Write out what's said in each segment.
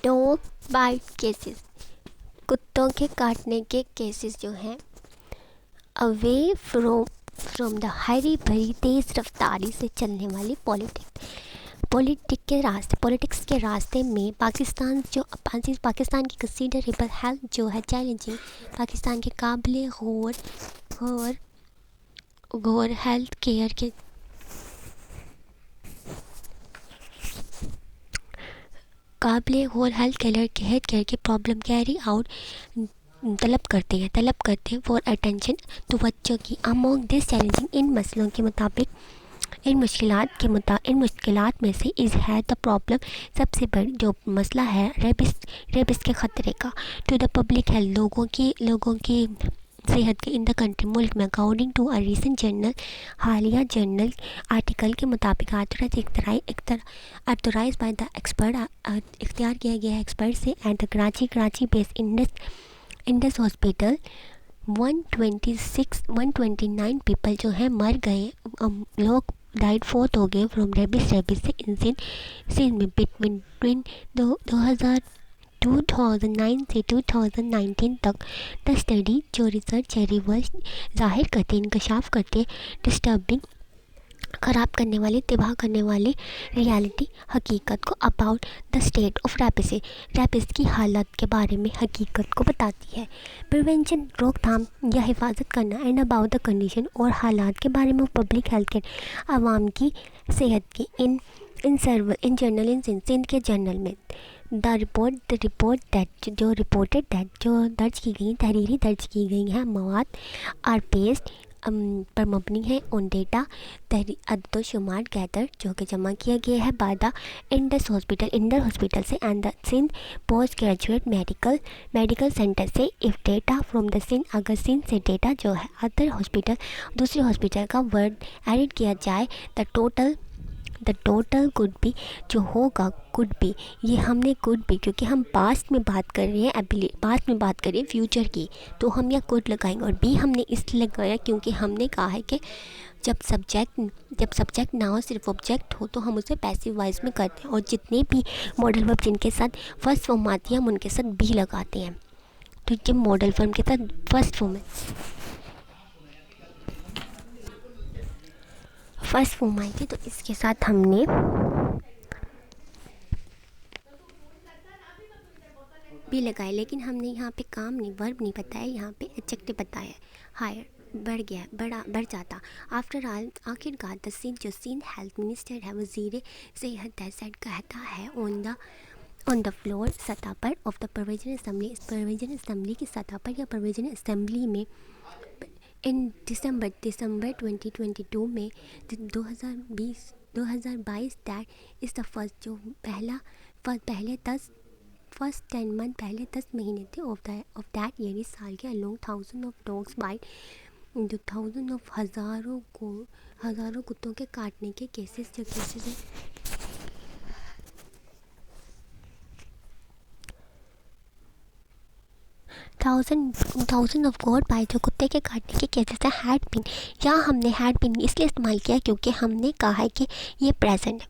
Dog bite cases, कुत्तों के काटने के केसेस जो हैं, अवे फ्रॉम द हरी भरी तेज़ रफ्तारी से चलने वाली पॉलिटिक्स के रास्ते में पाकिस्तान की कंसीडरेबल हेल्थ जो है चैलेंजिंग, पाकिस्तान के गौर हेल्थ केयर के हेल्थ केयर की प्रॉब्लम कैरी आउट तलब करते हैं फॉर अटेंशन तवज्जो की अमोंग दिस चैलेंजिंग। इन मुश्किलात में से इज़ है द प्रॉब्लम, सबसे बड़ी जो मसला है रेबिस के ख़तरे का टू द पब्लिक हेल्थ, लोगों की सेहत के इन द कंट्री, मुल्क में। अकॉर्डिंग टू अ रीसेंट हालिया जर्नल आर्टिकल के मुताबिक ऑथराइज बाय द एक्सपर्ट, इख्तियार किया गया है एक्सपर्ट से, and the Karachi based Indus hospital 129 people जो हैं मर गए, लोग डाइड फोर्थ हो गए फ्रॉम रेबिस से इंसिन में बिटवीन 2009 से 2019 तक। द स्टडी जो रिसर्च है रिवर्स जाहिर करते इंकशाफ करते डिस्टर्बिंग ख़राब करने वाली तबाह करने वाली रियलिटी हकीकत को अबाउट द स्टेट ऑफ रैपिस की हालत के बारे में हकीकत को बताती है। प्रिवेंशन रोकथाम या हिफाजत करना, एंड अबाउट द कंडीशन और हालात के बारे में पब्लिक हेल्थ के आवाम की सेहत की इन जर्नल सिंध के जर्नल में। द रिपोर्ट दैट जो दर्ज की गई तहरीरी दर्ज की गई हैं मवाद आर बेस्ड पर मबनी है ऑन डेटा अदद शुमार गैदर जो कि जमा किया गया है बाय द इंडस हॉस्पिटल से and the Sindh post graduate medical centre से। If data from the Sindh, अगर सिंध से डेटा जो है अदर दूसरे हॉस्पिटल का वर्ड एडिट किया जाए, द टोटल कुड बी जो होगा कुड बी, ये हमने कुड बी क्योंकि हम पास्ट में बात कर रहे हैं फ्यूचर की, तो हम यहाँ कुड लगाएंगे। और बी हमने इसलिए लगाया क्योंकि हमने कहा है कि जब सब्जेक्ट ना हो सिर्फ ऑब्जेक्ट हो तो हम उसे पैसिव वॉइस में करते हैं, और जितने भी मॉडल वर्ब जिनके साथ फर्स्ट फॉर्म आती है हम उनके साथ बी लगाते हैं। तो जब मॉडल फॉर्म के साथ फर्स्ट फॉर्म आई थी तो इसके साथ हमने भी लगाए, लेकिन हमने यहाँ पे काम नहीं वर्ब नहीं बताया, यहाँ पे एडजेक्टिव बताया। हायर बढ़ जाता। आखिरकार द सिंध हेल्थ मिनिस्टर है, वज़ीर सेहत सेट कहता है ऑन द फ्लोर सतह पर ऑफ द प्रोविजन असम्बली की सतह पर या प्रोविजन असम्बली में इन दिसंबर 2022 में 2022 दैट इज़ द फर्स्ट जो फर्स्ट 10 मंथ पहले 10 महीने थे ऑफ दैट ईयर इस साल के along thousand of dogs bite जो थाउजेंड ऑफ हज़ारों कुत्तों के काटने के केसेस हैं। थाउजेंड ऑफ गॉड बाय जो कुत्ते के काटने के केसेस हैं हैड बीन, यहाँ हमने हैड बीन इसलिए इस्तेमाल किया क्योंकि हमने कहा है कि ये प्रेजेंट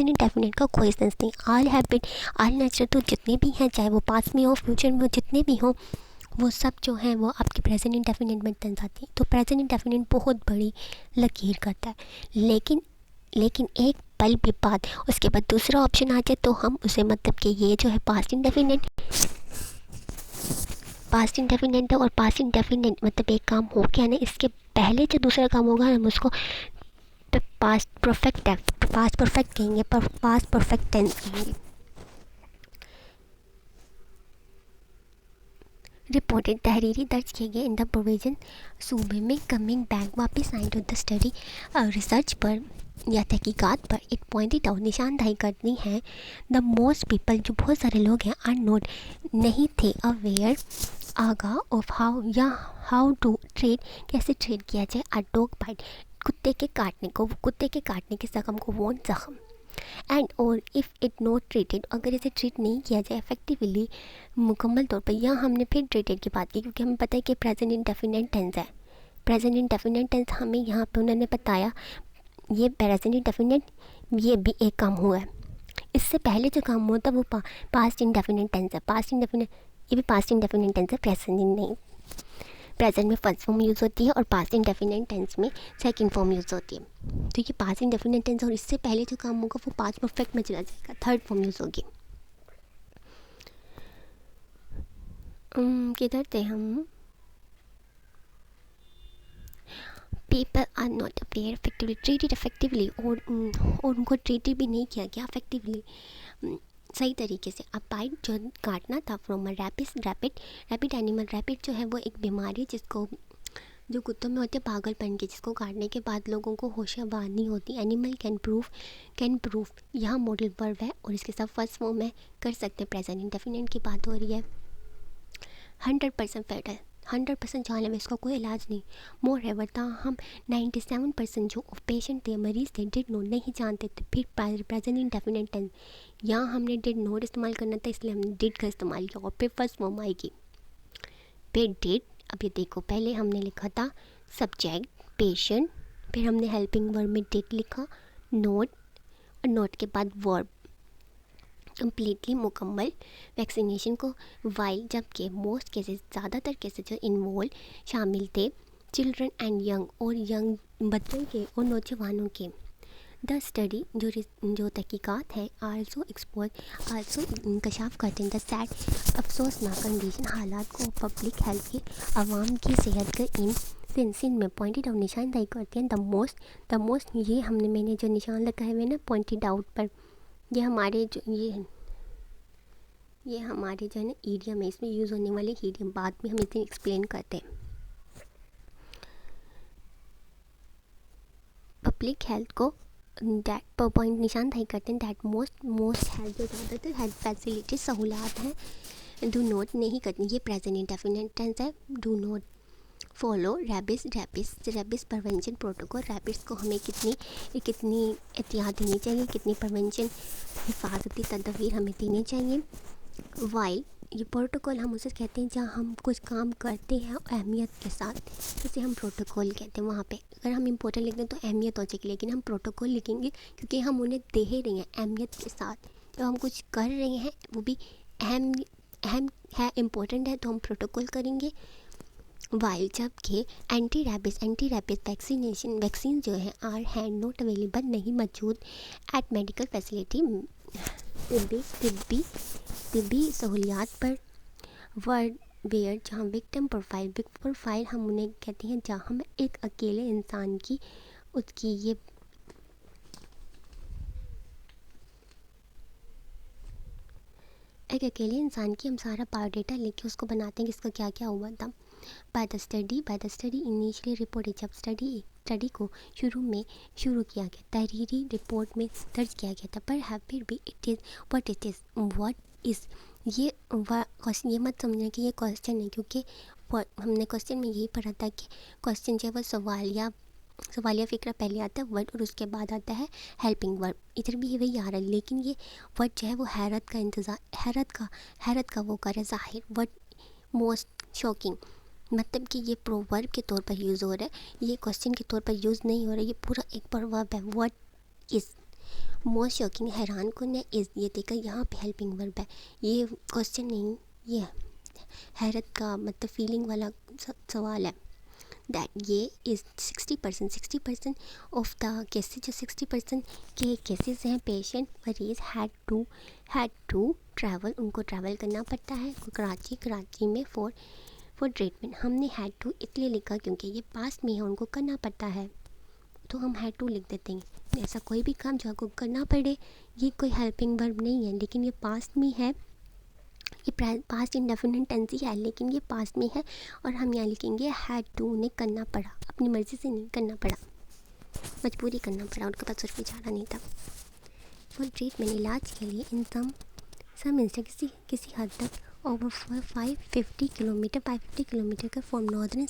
इंडेफिनिट का कोई सेंस नहीं। All have been all natural तो जितने भी हैं चाहे वो पास्ट में हो फ्यूचर में हो जितने भी हों वो सब जो हैं वो आपके प्रेजेंट इंडेफिनिट में तन जाती हैं। तो प्रेजेंट इंडेफिनिट बहुत बड़ी लकीर करता है, लेकिन एक पल भी बाद उसके बाद दूसरा ऑप्शन आ जाए तो हम उसे मतलब कि ये जो है पास्ट इंडेफिनिट है, और पास्ट इंडेफिनिट मतलब एक काम हो गया ना, इसके पहले जो दूसरा काम होगा हम उसको पास्ट परफेक्ट कहेंगे, पास्ट परफेक्ट टेंस कहेंगे। रिपोर्टेड तहरीरी दर्ज किए गए इन द प्रोविजन सूबे में कमिंग बैक वापस आए टू द स्टडी रिसर्च पर या तहकीकात पर एक पॉइंटेड आउट निशानदाही करनी है द मोस्ट पीपल जो बहुत सारे लोग हैं आर नोट नहीं थे अवेयर आगा ऑफ हाउ टू ट्रीट कैसे ट्रीट किया जाए अ डॉग बाइट कुत्ते के काटने के जख्म को वो जख्म एंड और इफ़ इट नॉट ट्रीटेड अगर इसे ट्रीट नहीं किया जाए इफेक्टिवली मुकम्मल तौर पर। यहाँ हमने फिर ट्रीटेड की बात की क्योंकि हमें पता है कि प्रेजेंट इंडेफिनिट टेंस है। प्रेजेंट इंडेफिनिट टेंस हमें यहाँ पे उन्होंने बताया ये प्रेजेंट इंडेफिनिट ये भी एक काम हुआ है, इससे पहले जो काम होता है वो पास्ट इंडेफिनिट टेंस है। पास्ट इंडेफिनिट, ये भी पास्ट इंडेफिनिट टेंस है, प्रेजेंट नहीं। प्रेजेंट में फर्स्ट फॉर्म यूज़ होती है और पास्ट इंडेफिनिट टेंस में सेकंड फॉर्म यूज़ होती है। तो ये पास्ट इंडेफिनिट टेंस और इससे पहले जो काम होगा वो पास्ट परफेक्ट में चला जाएगा, थर्ड फॉर्म यूज़ होगी। किधर थे हम? People are not aware effectively treated effectively, और उनको ट्रीटेड भी नहीं किया गया इफेक्टिवली, सही तरीके से। अब बाइट जो काटना था from a rapid animal. Rapid जो है वो एक बीमारी जिसको, जो कुत्तों में होते हैं पागलपन की, जिसको काटने के बाद लोगों को होशियार नहीं होती। एनिमल कैन प्रूव यहाँ मॉडल वर्ब है और इसके साथ फर्स्ट फॉर्म में कर सकते हैं प्रेजेंट इंडेफिनिट की बात हो रही है। 100% फेटल, 100% जानलेवा, इसका कोई इलाज नहीं। मोर एवर हम 97% जो पेशेंट थे, मरीज थे, डिड नोट नहीं जानते थे। फिर प्रेजेंट इंडेफिनिट टेंस, यहाँ हमने डिड नोट इस्तेमाल करना था इसलिए हमने डिड का इस्तेमाल किया और फिर फर्स्ट फॉर्म आएगी फिर डिड। अब ये देखो, पहले हमने लिखा था सब्जेक्ट पेशेंट, फिर हमने हेल्पिंग वर्ब में डिड लिखा, नोट, और नोट के बाद वर्ब कम्प्लीटली मुकम्मल वैक्सीनेशन को वाइल, जबकि मोस्ट केसेस ज़्यादातर केसेस जो इन्वॉल्व शामिल थे चिल्ड्रन एंड यंग, और यंग बच्चों के और नौजवानों के। द स्टडी जो तहकीकात है आल्सो इंकशाफ करते हैं द सैड अफसोसनाक कंडीशन, हालात को पब्लिक हेल्थ के आवाम की सेहत का इन सिंसिन में पॉइंटेड आउट निशानदाही करते हैं। द मोस्ट ये मैंने जो निशान लगाए हुए ना पॉइंटेड आउट पर, ये हमारे जो ये हमारे जो है ना ईडियम है, इसमें यूज़ होने वाले ईडियम बाद में हम इसे एक्सप्लेन करते हैं। पब्लिक हेल्थ को डैट पर पॉइंट निशानदाही करते हैं दैट मोस्ट हेल्थ जो ज़्यादातर हेल्थ फैसिलिटी सहूलियात हैं डू नोट नहीं करनी। ये प्रेजेंट इंडेफिनिट टेंस है। Do not follow rabies prevention protocol. Rabies को हमें कितनी एहतियात देनी चाहिए, कितनी प्रिवेंशन हिफाजती तदबीर हमें देनी चाहिए। वाइल ये प्रोटोकॉल हम उसे कहते हैं जहाँ हम कुछ काम करते हैं अहमियत के साथ, जैसे हम प्रोटोकॉल कहते हैं। वहाँ पे अगर हम इम्पोर्टेंट लिख दें तो अहमियत हो जाएगी, लेकिन हम प्रोटोकॉल लिखेंगे क्योंकि हम उन्हें दे ही रहे हैं अहमियत के साथ। जब हम कुछ कर रहे हैं वो भी अहम है, इम्पोर्टेंट है, तो हम प्रोटोकॉल करेंगे। वाइल जबकि एंटी रैबिस वैक्सीन जो है आर हैंड नॉट अवेलेबल नहीं मौजूद एट मेडिकल फैसिलिटी, तिब्बी सहूलियात पर। वर्ड वेयर जहाँ विक्टिम प्रोफाइल हम उन्हें कहते हैं जहाँ हम एक अकेले इंसान की उसकी ये एक अकेले इंसान की हम सारा बायोडाटा लेके उसको बनाते हैं कि इसका क्या क्या हुआ था। By the study initially report, जब स्टडी को शुरू किया गया तहरीरी रिपोर्ट में दर्ज किया गया था, पर फिर भी व्हाट इज़ ये मत समझना कि ये क्वेश्चन है, क्योंकि हमने क्वेश्चन में यही पढ़ा था कि क्वेश्चन जो है वो सवालिया फ़िक्रा पहले आता है वर्ड और उसके बाद आता है हेल्पिंग वर्ब। इधर भी वही आ रहा है, लेकिन ये वर्ड जो है वो हैरत का वो करे ज़ाहिर। वर्ड मोस्ट शॉकिंग मतलब कि ये प्रोवर्ब के तौर पर यूज़ हो रहा है, ये क्वेश्चन के तौर पर यूज़ नहीं हो रहा है, ये पूरा एक प्रोवर्ब है। व्हाट इज़ मोस्ट शॉकिंग हैरान कौन है, इज़ ये देखा यहाँ पे हेल्पिंग वर्ब है, ये क्वेश्चन नहीं, ये हैरत का मतलब फीलिंग वाला सवाल है। दैट ये इज़ 60% ऑफ द केसेज, जो 60% के केसेस हैं पेशेंट मरीज हैड टू ट्रैवल, उनको ट्रैवल करना पड़ता है कराची में फॉर ट्रीटमेंट। हमने हैड टू इसलिए लिखा क्योंकि ये पास में है, उनको करना पड़ता है, तो हम हैड टू लिख देते हैं। ऐसा कोई भी काम जो आपको करना पड़े, ये कोई हेल्पिंग वर्ब नहीं है, लेकिन ये पास्ट में है, ये पास्ट इंडेफिनिट टेंस ही है, लेकिन ये पास्ट में है और हम यहाँ लिखेंगे हैड टू, उन्हें करना पड़ा, अपनी मर्ज़ी से नहीं करना पड़ा, मजबूरी करना पड़ा, उनके पास कुछ भी चारा नहीं था। फॉर ट्रीटमेंट इलाज के लिए इन सम इंस्टेंस किसी हद तक ओवर 550 किलोमीटर का फ्रॉम नॉर्दर्न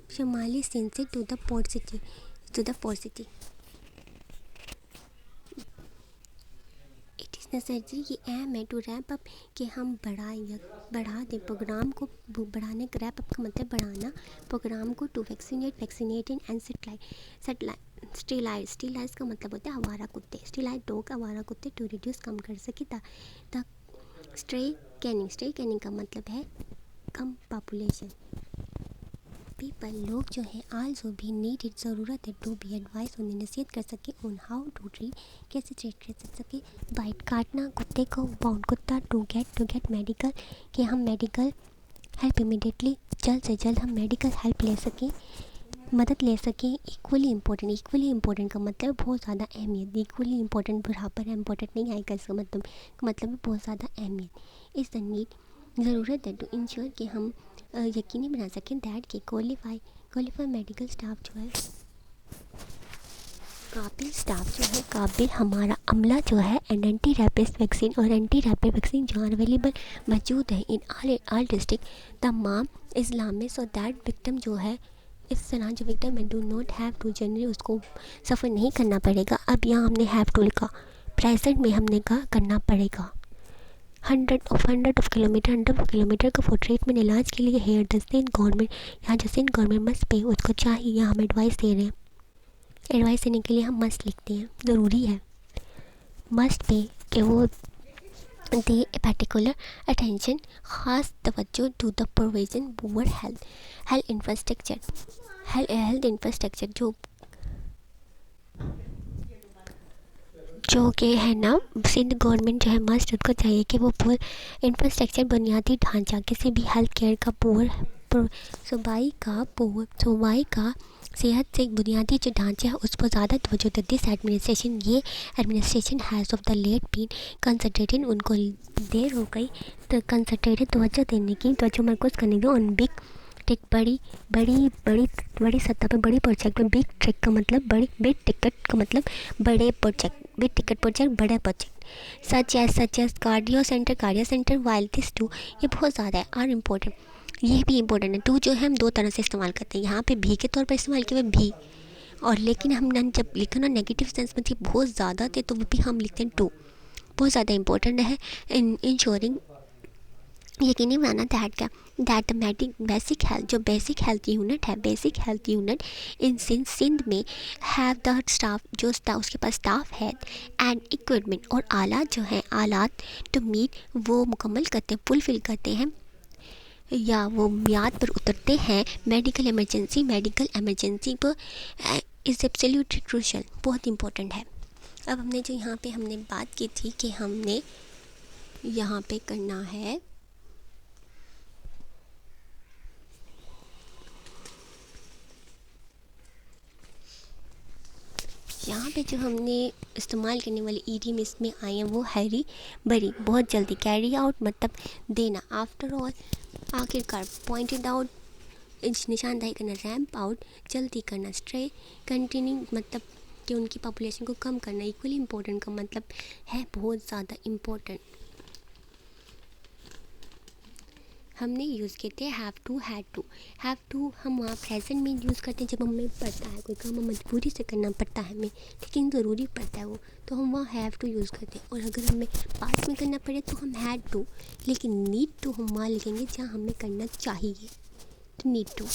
शुमाली सिंध से to the port city. It is necessary, ये अहम है टू रैप अप कि हम बढ़ा दें प्रोग्राम को, रैप अप का मतलब बढ़ाना प्रोग्राम को, टू वैक्सीनेट एंड स्टीलाइज का मतलब होता है आवारा कुत्ते, स्टीलाइज डॉग आवारा कुत्ते, टू रिड्यूस कम कर सके तक। स्ट्रे कैनिंग का मतलब है कम पॉपुलेशन। पीपल लोग जो है आल्सो भी नीड इट ज़रूरत है टू बी एडवाइस उन्हें नसीहत कर सके ऑन हाउ टू ट्रीट कैसे ट्रीट कर सके। बाइट काटना कुत्ते को, बाउंड कुत्ता, टू गेट मेडिकल कि हम मेडिकल हेल्प इमीडिएटली जल्द से जल्द हम मेडिकल हेल्प ले सकें, मदद ले सकें। इक्वली इम्पोर्टेंट का मतलब बहुत ज़्यादा अहमियत, इक्वली इम्पोर्टेंट बराबर है, इम्पोर्टेंट नहीं आएगा इसका मतलब है बहुत ज़्यादा अहमियत। इस द नीड ज़रूरत है टू इंश्योर कि हम यकीनी बना सकें दैट कि क्वालिफाई मेडिकल स्टाफ जो है, काबिल हमारा अमला जो है एंड एंटी रैबिस वैक्सीन और एंटी रैबिस वैक्सीन जो अवेलेबल मौजूद है इन आल डिस्ट्रिक्ट तमाम इस्लाम में, सो दैट विक्टिम जो है इस तरह जो विक्टिम है do not have to journey, उसको सफ़र नहीं करना पड़ेगा। अब यहाँ हमने हैव टू लिखा, प्रेजेंट में हमने कहा करना पड़ेगा। 100 किलोमीटर का फॉर ट्रीटमेंट इलाज के लिए हेयर जस्टिन गवर्नमेंट, यहाँ जस्टिन गवर्नमेंट मस्ट पे उसको चाहिए, यहाँ हम एडवाइस दे रहे हैं, एडवाइस देने के लिए हम मस्ट लिखते हैं, ज़रूरी है मस्ट पे कि वो दे पर्टिकुलर अटेंशन, ख़ास तवज्जो to the provision poor health infrastructure जो कि है ना सिंध गवर्नमेंट जो है मस्ट उसको चाहिए कि वो पुअर इंफ्रास्ट्रक्चर बुनियादी ढांचा किसी भी हेल्थ केयर का सूबाई का सेहत से बुनियादी जो ढांचा है उस पर ज़्यादा तवज्जो देती है। Administration has of the late been concentrated, उनको देर हो गई तो कंसंट्रेटेड तवज्जो देने की, तवज्जो मरकूज़ करने की ऑन बिग टिक बड़ी सतह पर बड़ी प्रोजेक्ट में। बिग टिकट का मतलब बड़े प्रोजेक्ट, बिग टिकट प्रोजेक्ट बड़े project such as cardio centre while this too, ये बहुत ज़्यादा है आर इम्पोर्टेंट, ये भी इम्पोर्टेंट है। टू जो है हम दो तरह से इस्तेमाल करते हैं, यहाँ पे भी के तौर पर इस्तेमाल किया हुआ भी, और लेकिन हमने जब लिखा ना नेगेटिव सेंस में थी बहुत ज़्यादा थे तो वो भी हम लिखते हैं टू, बहुत ज़्यादा इंपॉर्टेंट है इंश्योरिंग यकीनी बनाना दैट बेसिक हेल्थ जो basic health unit in Sindh में हैव द स्टाफ जो उसके पास स्टाफ है एंड इक्विपमेंट और आलात टू मीट वो मुकम्मल करते हैं, फुलफिल करते हैं या वो मियाद पर उतरते हैं मेडिकल इमरजेंसी पर इज़ एब्सोल्युटली क्रूशियल, बहुत इंपॉर्टेंट है। अब हमने जो यहाँ पे हमने बात की थी कि हमने यहाँ पे करना है यहाँ पे जो हमने इस्तेमाल करने वाले ईडी में इसमें आए हैं वो हैरी बरी, बहुत जल्दी, कैरी आउट मतलब देना, आफ्टर ऑल आखिरकार, पॉइंटेड आउट निशानदाही करना, रैम्प आउट जल्दी करना, स्ट्रे कंटिन्यू मतलब कि उनकी पॉपुलेशन को कम करना, इक्वली इम्पोर्टेंट का मतलब है बहुत ज़्यादा इम्पोर्टेंट। हमने यूज़ किए थे हैव टू हम वहाँ प्रेजेंट में यूज़ करते हैं जब हमें पड़ता है कोई काम, मजबूरी से करना पड़ता है हमें, लेकिन ज़रूरी पड़ता है वो, तो हम वहाँ हैव टू यूज़ करते हैं। और अगर हमें पास्ट में करना पड़े तो हम हैड टू, लेकिन नीड टू हम वहाँ लिखेंगे जहाँ हमें करना चाहिए, तो नीड टू।